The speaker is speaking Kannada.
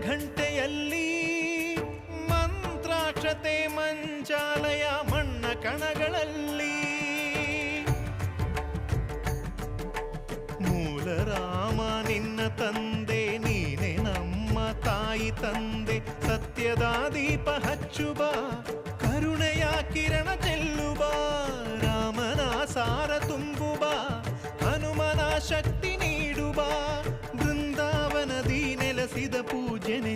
ಘಂಟೆಯಲ್ಲಿ ಮಂತ್ರಾಕ್ಷತೆ ಮಂಚಾಲಯ ಮಣ್ಣ ಕಣಗಳಲ್ಲಿ ಮೂಲ ರಾಮ ನಿನ್ನ ತಂದೆ ನೀನೆ ನಮ್ಮ ತಾಯಿ ತಂದೆ ಸತ್ಯದ ದೀಪ ಹಚ್ಚುವ ಕರುಣೆಯ ಕಿರಣ ಚೆಲ್ಲುವ ರಾಮನ ಸಾರ ತುಂಬುವ ಹನುಮನ ಶಕ್ತಿ ನೀಡುವ ಬೃಂದಾವನದಿ ನೆಲೆಸಿದ ಪೂಜನೆ